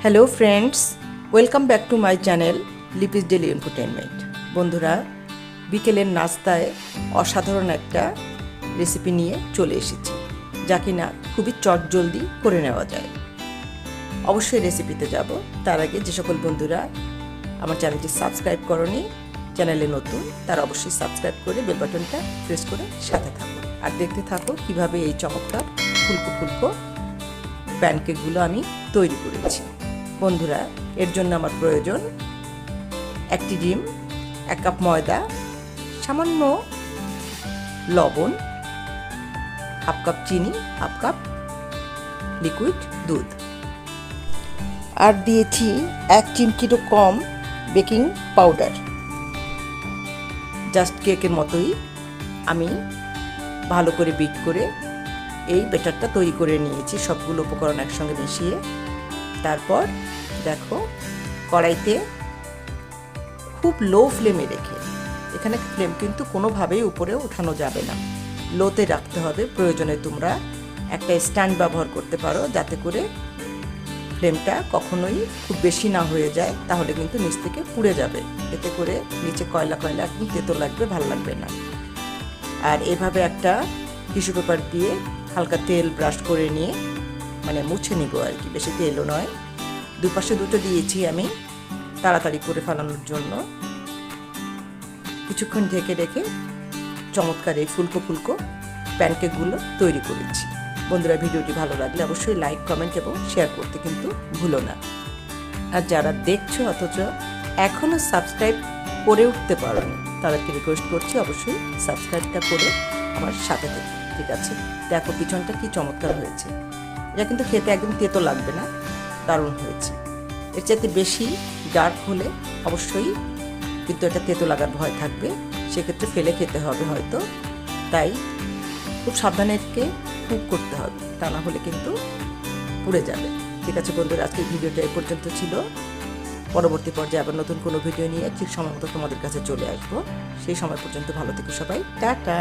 Hello friends, welcome back to my channel Lipi's daily entertainment. বন্ধুরা, বিকেলের নাস্তায় অসাধারণ একটা রেসিপি নিয়ে চলে এসেছি, যা কিনা খুবই চটজলদি করে নেওয়া যায়। অবশ্যই রেসিপিতে যাব তার আগে যে সকল বন্ধুরা আমার চ্যানেলটি সাবস্ক্রাইব করনি, চ্যানেলে নতুন, তারা অবশ্যই সাবস্ক্রাইব করে বেল বাটনটা প্রেস করে সাথে থাকো আর দেখতে থাকো কিভাবে এই চমৎকার ফুলকো ফুলকো প্যানকেকগুলো আমি তৈরি করেছি। বন্ধুরা, এর জন্য আমার প্রয়োজন একটি ডিম, 1 কাপ ময়দা, সামান্য লবণ, 1/2 কাপ চিনি, 1/2 কাপ লিকুইড দুধ, আর দিয়েছি 1 চিমটিরও কম বেকিং পাউডার। জাস্ট কেকের মতোই আমি ভালো করে বিট করে এই ব্যাটারটা তৈরি করে নিয়েছি, সবগুলো উপকরণ একসঙ্গে মিশিয়ে। তারপর দেখো, কড়াইতে খুব লো ফ্লেমে রেখে, এখানে ফ্লেম কিন্তু কোনোভাবেই উপরে ওঠানো যাবে না, লোতে রাখতে হবে। প্রয়োজনে তোমরা একটা স্ট্যান্ড ব্যবহার করতে পারো, যাতে করে ফ্লেমটা কখনোই খুব বেশি না হয়ে যায়, তাহলে কিন্তু নিচ থেকে পুড়ে যাবে, এতে করে নিচে কয়লা কয়লা একদম তেতো লাগবে, ভালো লাগবে না। আর এভাবে একটা টিস্যু পেপার দিয়ে হালকা তেল ব্রাশ করে নিয়ে, মানে মুছে নিব আর কি, বেশি তেলও নয়। দুপাশে দুটো দিয়েছি আমি তাড়াতাড়ি করে ফেলানোর জন্য। কিছুক্ষণ ঢেকে রেখে চমৎকার এই ফুলকো ফুলকো প্যানকেকগুলো তৈরি করেছি। বন্ধুরা, ভিডিওটি ভালো লাগলে অবশ্যই লাইক, কমেন্ট এবং শেয়ার করতে কিন্তু ভুলো না। আর যারা দেখছো অথচ এখনও সাবস্ক্রাইব করে উঠতে পারোনি, তাদেরকে রিকোয়েস্ট করছি অবশ্যই সাবস্ক্রাইবটা করে আমার সাথে থেকে, ঠিক আছে? দেখো পিছনটা কি চমৎকার হয়েছে। এটা কিন্তু খেতে একদম তেতো লাগবে না, দারুণ হয়েছে। এর চাইতে বেশি ডার্ক হলে অবশ্যই কিন্তু এটা তেতো লাগার ভয় থাকবে, সেক্ষেত্রে ফেলে খেতে হবে হয়তো। তাই খুব সাবধানে এটাকে কুক করতে হবে, তা না হলে কিন্তু পুড়ে যাবে। ঠিক আছে বন্ধুরা, আজকের ভিডিওটা এ পর্যন্ত ছিল। পরবর্তী পর্যায়ে আবার নতুন কোনো ভিডিও নিয়ে ঠিক সময় মতো তোমাদের কাছে চলে আসবো। সেই সময় পর্যন্ত ভালো থেকো সবাই, টাটা।